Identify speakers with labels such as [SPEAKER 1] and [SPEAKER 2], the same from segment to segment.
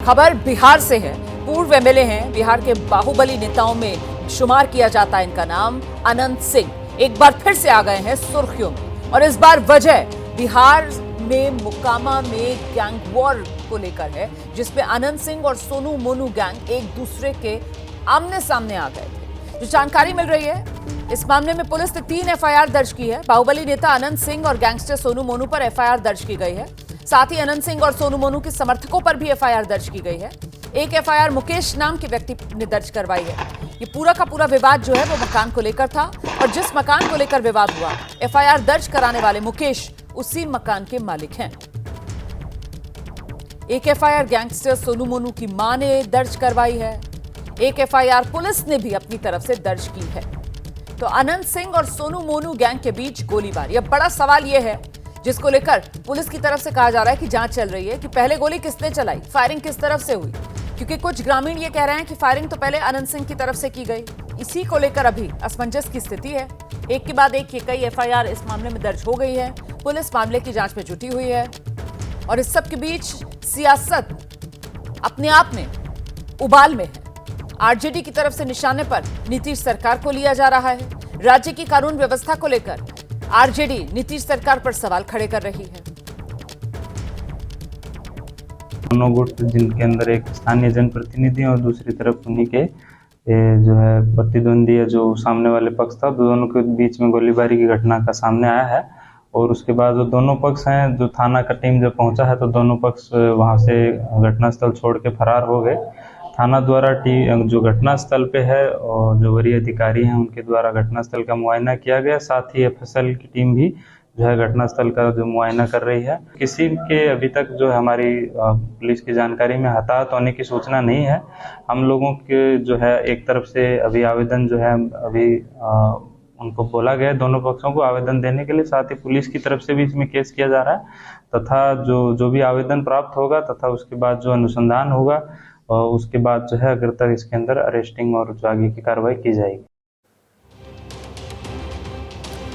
[SPEAKER 1] खबर बिहार से है। पूर्व एमएलए हैं, बिहार के बाहुबली नेताओं में शुमार किया जाता है इनका नाम। अनंत सिंह एक बार फिर से आ गए हैं सुर्खियों में, और इस बार वजह बिहार में मुकामा में गैंग वॉर को लेकर है, जिसमें अनंत सिंह और सोनू मोनू गैंग एक दूसरे के आमने सामने आ गए थे। जो जानकारी मिल रही है, इस मामले में पुलिस ने 3 एफआईआर दर्ज की है। बाहुबली नेता अनंत सिंह और गैंगस्टर सोनू मोनू पर एफआईआर दर्ज की गई है। साथ ही अनंत सिंह और सोनू मोनू के समर्थकों पर भी एफआईआर दर्ज की गई है। एक एफआईआर मुकेश नाम के व्यक्ति ने दर्ज करवाई है। ये पूरा का पूरा विवाद जो है वो मकान को लेकर था, और जिस मकान को लेकर विवाद हुआ, एफआईआर दर्ज कराने वाले मुकेश उसी मकान के मालिक हैं। एक एफआईआर गैंगस्टर सोनू मोनू की मां ने दर्ज करवाई है। एक एफआईआर पुलिस ने भी अपनी तरफ से दर्ज की है। तो अनंत सिंह और सोनू मोनू गैंग के बीच गोलीबारी। अब बड़ा सवाल यह है, जिसको लेकर पुलिस की तरफ से कहा जा रहा है कि जांच चल रही है कि पहले गोली किसने चलाई, फायरिंग किस तरफ से हुई, क्योंकि कुछ ग्रामीण ये कह रहे हैं कि फायरिंग तो पहले अनंत सिंह की तरफ से की गई। इसी को लेकर अभी असमंजस की स्थिति है। एक के बाद एक कई एफआईआर इस मामले में दर्ज हो गई है। पुलिस मामले की जांच में जुटी हुई है, और इस सब के बीच सियासत अपने आप में उबाल में है। आरजेडी की तरफ से निशाने पर नीतीश सरकार को लिया जा रहा है। राज्य की कानून व्यवस्था को लेकर आरजेडी नीतीश सरकार पर सवाल खड़े कर रही है।
[SPEAKER 2] दोनों गुट, जिनके अंदर एक स्थानीय जनप्रतिनिधि और दूसरी तरफ उन्हीं के जो है प्रतिद्वंदी या जो सामने वाले पक्ष था, दोनों के बीच में गोलीबारी की घटना का सामने आया है। और उसके बाद जो दोनों पक्ष हैं, जो थाना का टीम जब पहुंचा है तो दोनों पक्ष वहां से घटनास्थल छोड़ के फरार हो गए। थाना द्वारा जो घटनास्थल पे है और जो वरीय अधिकारी हैं उनके द्वारा घटनास्थल का मुआयना किया गया। साथ ही एफएसएल की टीम भी जो है घटनास्थल का जो मुआयना कर रही है। किसी के अभी तक जो हमारी पुलिस की जानकारी में हताहत होने की सूचना नहीं है। हम लोगों के जो है एक तरफ से अभी आवेदन जो है अभी उनको बोला गया है, दोनों पक्षों को आवेदन देने के लिए। साथ ही पुलिस की तरफ से भी इसमें केस किया जा रहा है, तथा जो भी आवेदन प्राप्त होगा तथा उसके बाद जो अनुसंधान होगा और उसके बाद जो है अगर तक इसके अंदर अरेस्टिंग और जो आगे की कार्रवाई की जाएगी।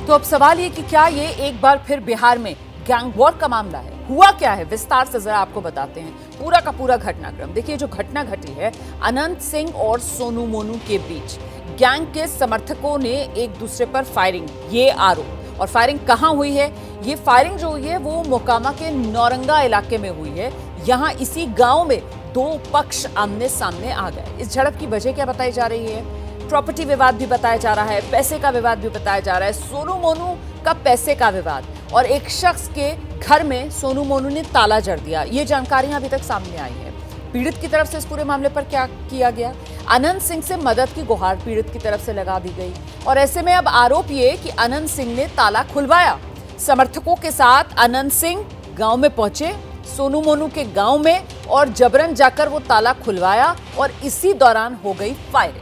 [SPEAKER 1] तो अब सवाल ये कि क्या ये एक बार फिर बिहार में गैंग वॉर का मामला है? हुआ क्या है, विस्तार से जरा आपको बताते हैं पूरा का पूरा घटनाक्रम। देखिए, जो घटना घटी है अनंत सिंह और सोनू मोनू के बीच, गैंग के समर्थकों ने एक दूसरे पर फायरिंग, ये आरोप। और फायरिंग कहां हुई है? ये फायरिंग जो हुई है वो मोकामा के नौरंगा इलाके में हुई है। यहां इसी गांव में दो पक्ष आमने सामने आ गए। इस झड़प की वजह क्या बताई जा रही है? प्रॉपर्टी विवाद भी बताया जा रहा है, पैसे का विवाद भी बताया जा रहा है। सोनू मोनू का पैसे का विवाद, और एक शख्स के घर में सोनू मोनू ने ताला जड़ दिया, ये जानकारियां अभी तक सामने आई है। पीड़ित की तरफ से इस पूरे मामले पर क्या किया गया? अनंत सिंह से मदद की गुहार पीड़ित की तरफ से लगा दी गई, और ऐसे में अब आरोप ये कि अनंत सिंह ने ताला खुलवाया। समर्थकों के साथ अनंत सिंह गांव में पहुंचे, सोनू मोनू के गांव में, और जबरन जाकर वो ताला खुलवाया, और इसी दौरान हो गई फायरिंग।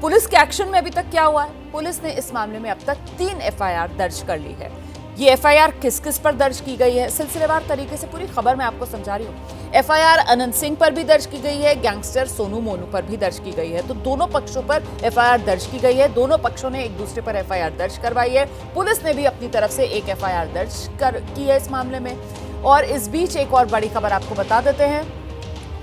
[SPEAKER 1] पुलिस के एक्शन में अभी तक क्या हुआ है? पुलिस ने इस मामले में अब तक 3 एफआईआर दर्ज कर ली है। ये एफआईआर किस किस पर दर्ज की गई है, सिलसिलेवार तरीके से पूरी खबर मैं आपको समझा रही हूँ। एफआईआर अनंत सिंह पर भी दर्ज की गई है, गैंगस्टर सोनू मोनू पर भी दर्ज की गई है। तो दोनों पक्षों पर एफआईआर दर्ज की गई है। दोनों पक्षों ने एक दूसरे पर एफआईआर दर्ज करवाई है। पुलिस ने भी अपनी तरफ से एक एफआईआर दर्ज की है इस मामले में। और इस बीच एक और बड़ी खबर आपको बता देते हैं।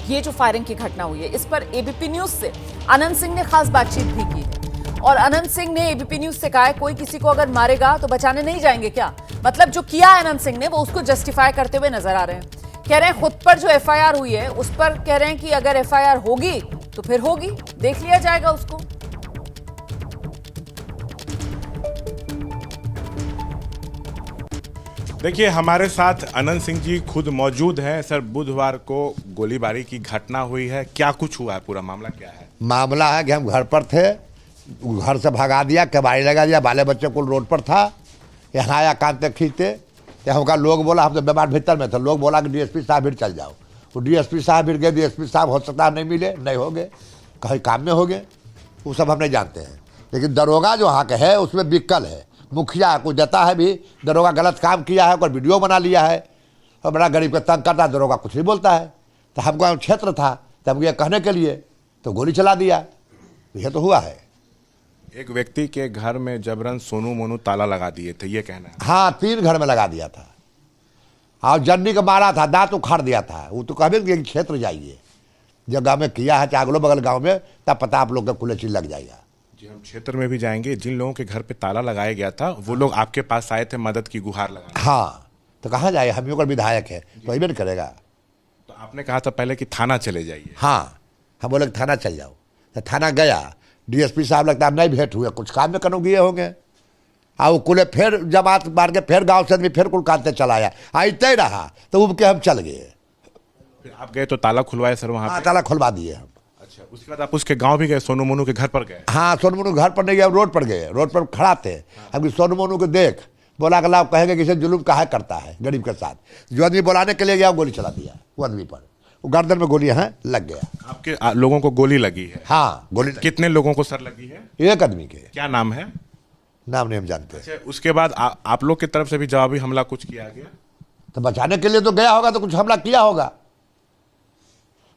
[SPEAKER 1] ये जो फायरिंग की घटना हुई है, इस पर एबीपी न्यूज से अनंत सिंह ने खास बातचीत भी की है। और अनंत सिंह ने एबीपी न्यूज से कहा है, कोई किसी को अगर मारेगा तो बचाने नहीं जाएंगे क्या? मतलब जो किया अनंत सिंह ने वो उसको जस्टिफाई करते हुए नजर आ रहे हैं। कह रहे हैं खुद पर जो एफआईआर हुई है उस पर कह रहे हैं कि अगर एफआईआर होगी तो फिर होगी, देख लिया जाएगा उसको।
[SPEAKER 3] देखिए, हमारे साथ अनंत सिंह जी खुद मौजूद हैं। सर, बुधवार को गोलीबारी की घटना हुई है, क्या कुछ हुआ है, पूरा मामला क्या है?
[SPEAKER 4] मामला है कि हम घर पर थे, घर से भगा दिया, कबाड़ी लगा दिया, बाले बच्चे को रोड पर था। यहाँ आया कांते खींचते, यहाँ का लोग बोला, हम तो बीमार भीतर में थे, लोग बोला कि डीएसपी साहब भी चल जाओ। वो डीएसपी साहब भी गए, डीएसपी साहब हो सकता है नहीं मिले, नहीं हो गए, कहीं काम में हो गए, वो सब हम नहीं जानते हैं। लेकिन दरोगा जो वहाँ के है उसमें बिक्कल है, मुखिया कुछ देता है भी, दरोगा गलत काम किया है, कोई वीडियो बना लिया है और बड़ा गरीब का तंग करता है, दरोगा कुछ नहीं बोलता है। तो हमको क्षेत्र था, तब ये कहने के लिए तो गोली चला दिया, यह तो हुआ है।
[SPEAKER 3] एक व्यक्ति के घर में जबरन सोनू मोनू ताला लगा दिए थे, ये कहना है?
[SPEAKER 4] हाँ, 3 घर में लगा दिया था और जन्नी को मारा था, दांत उखाड़ दिया था। वो तो कहे कि क्षेत्र जाइए, जो गांव में किया है चाहे अगलो बगल गांव में, तब पता आप लोग का खुले चीज लग जाएगा।
[SPEAKER 3] जी, हम क्षेत्र में भी जाएंगे। जिन लोगों के घर पे ताला लगाया गया था वो लोग आपके पास आए थे मदद की गुहार लगाने।
[SPEAKER 4] हाँ, तो कहाँ जाए, हम लोग विधायक है तो अभी करेगा।
[SPEAKER 3] तो आपने कहा था पहले कि थाना चले जाइए।
[SPEAKER 4] हाँ, हम बोले थाना चल जाओ, तो थाना गया, डीएसपी साहब लगता है नहीं भेंट हुए, कुछ काम में कनो गए होंगे। वो कुले फिर जमात मार के फिर गांव से आदमी फिर कुल काटते चलाया, आते रहा तो उब के हम चल गए।
[SPEAKER 3] फिर आप गए तो ताला खुलवाए सर वहाँ
[SPEAKER 4] हाँ,
[SPEAKER 3] पे?
[SPEAKER 4] ताला खुलवा दिए हम।
[SPEAKER 3] अच्छा, उसके बाद आप उसके गांव भी गए, सोनू मोनू के घर पर गए?
[SPEAKER 4] हाँ, सोनू मोनू घर पर नहीं गए, रोड पर गए, रोड पर खड़ा थे। अब सोनू मोनू को देख बोला अगला कहेंगे कि इसे जुलूम काहे करता है गरीब के साथ। जो आदमी बुलाने के लिए गया वो गोली चला दिया, वो आदमी पर वो गर्दन में गोली है लग गया।
[SPEAKER 3] आपके लोगों को गोली लगी है?
[SPEAKER 4] हाँ, गोली
[SPEAKER 3] कितने लोगों को सर लगी है?
[SPEAKER 4] एक आदमी के
[SPEAKER 3] क्या नाम है?
[SPEAKER 4] नाम नहीं हम जानते।
[SPEAKER 3] अच्छा, उसके बाद आप लोग की तरफ से भी जवाबी हमला कुछ किया गया?
[SPEAKER 4] तो बचाने के लिए तो गया होगा, तो कुछ हमला किया होगा।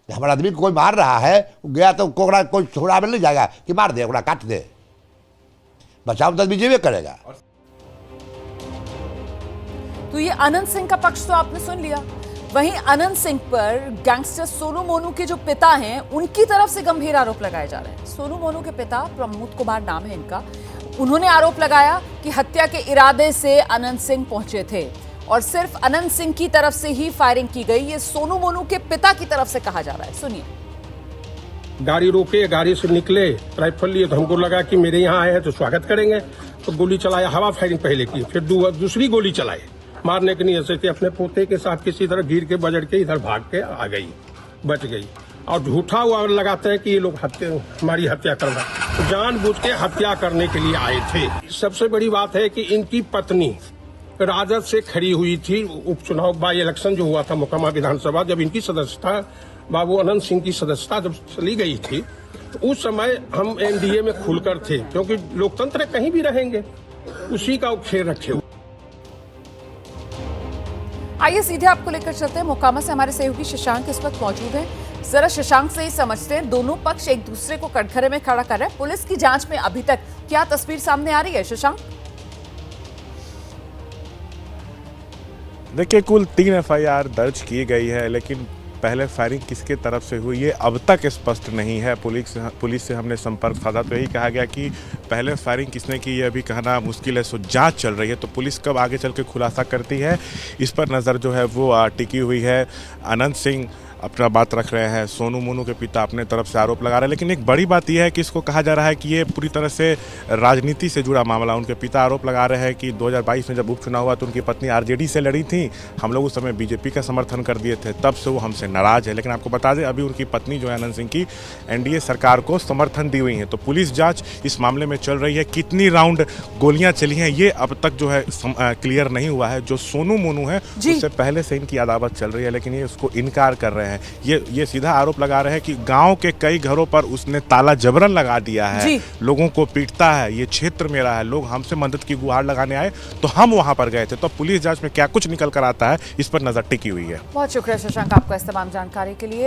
[SPEAKER 4] हमारा आदमी को कोई मार रहा है, गया तो कोकड़ा कोई छोड़ा में नहीं जाएगा कि मार दे, ओकरा काट दे। बचाव तो आदमी जीवे करेगा।
[SPEAKER 1] तो ये अनंत सिंह का पक्ष तो आपने सुन लिया। वहीं अनंत सिंह पर गैंगस्टर सोनू मोनू के जो पिता हैं उनकी तरफ से गंभीर आरोप लगाए जा रहे हैं। सोनू मोनू के पिता प्रमोद कुमार नाम है इनका, उन्होंने आरोप लगाया कि हत्या के इरादे से अनंत सिंह पहुंचे थे और सिर्फ अनंत सिंह की तरफ से ही फायरिंग की गई। ये सोनू मोनू के पिता की तरफ से कहा जा रहा है, सुनिए।
[SPEAKER 5] गाड़ी रोके, गाड़ी से निकले, राइफल लिए तो हमको लगा कि मेरे यहाँ आए हैं तो स्वागत करेंगे, तो गोली चलाया, हवा फायरिंग पहले की, फिर दूसरी गोली चलाई। मारने के नहीं ऐसे अपने पोते के साथ किसी तरह गिर के बजड़ के इधर भाग के आ गई, बच गई। और झूठा हुआ लगाते हैं कि ये लोग हमारी हत्या करना, जानबूझ के हत्या करने के लिए आए थे। सबसे बड़ी बात है कि इनकी पत्नी राजद से खड़ी हुई थी। उपचुनाव बाई इलेक्शन जो हुआ था मोकामा विधानसभा, जब इनकी सदस्यता बाबू अनंत सिंह की सदस्यता जब चली गई थी, तो उस समय हम एनडीए में खुलकर थे, क्योंकि लोकतंत्र कहीं भी रहेंगे, उसी का खेल रखे।
[SPEAKER 1] आइए सीधे आपको लेकर चलते हैं। मोकामा से हमारे सहयोगी शशांक इस वक्त मौजूद हैं। जरा शशांक से ही समझते हैं, दोनों पक्ष एक दूसरे को कटघरे में खड़ा कर रहे हैं। पुलिस की जांच में अभी तक क्या तस्वीर सामने आ रही है शशांक?
[SPEAKER 3] देखिए, कुल 3 एफआईआर दर्ज की गई है, लेकिन पहले फायरिंग किसके तरफ से हुई ये अब तक स्पष्ट नहीं है। पुलिस से हमने संपर्क साधा तो यही कहा गया कि पहले फायरिंग किसने की ये अभी कहना मुश्किल है, सो जांच चल रही है। तो पुलिस कब आगे चल के खुलासा करती है इस पर नज़र जो है वो टिकी हुई है। अनंत सिंह अपना बात रख रहे हैं, सोनू मोनू के पिता अपने तरफ से आरोप लगा रहे हैं, लेकिन एक बड़ी बात यह है कि इसको कहा जा रहा है कि ये पूरी तरह से राजनीति से जुड़ा मामला। उनके पिता आरोप लगा रहे हैं कि 2022 में जब उपचुनाव हुआ तो उनकी पत्नी आरजेडी से लड़ी थी, हम लोग उस समय बीजेपी का समर्थन कर दिए थे, तब से वो हमसे नाराज है। लेकिन आपको बता दें, अभी उनकी पत्नी जो है अनंत सिंह की एनडीए सरकार को समर्थन दी हुई है। तो पुलिस जाँच इस मामले में चल रही है। कितनी राउंड गोलियाँ चली हैं ये अब तक जो है क्लियर नहीं हुआ है। जो सोनू मोनू है उससे पहले से इनकी अदावत चल रही है, लेकिन ये उसको इनकार कर रहे हैं। ये सीधा आरोप लगा रहे हैं कि गांव के कई घरों पर उसने ताला जबरन लगा दिया है, लोगों को पीटता है, ये क्षेत्र मेरा है, लोग हमसे मदद की गुहार लगाने आए तो हम वहां पर गए थे। तो पुलिस जांच में क्या कुछ निकल कर आता है इस पर नजर टिकी हुई है।
[SPEAKER 1] बहुत शुक्रिया शशांक आपका इस तमाम जानकारी के लिए।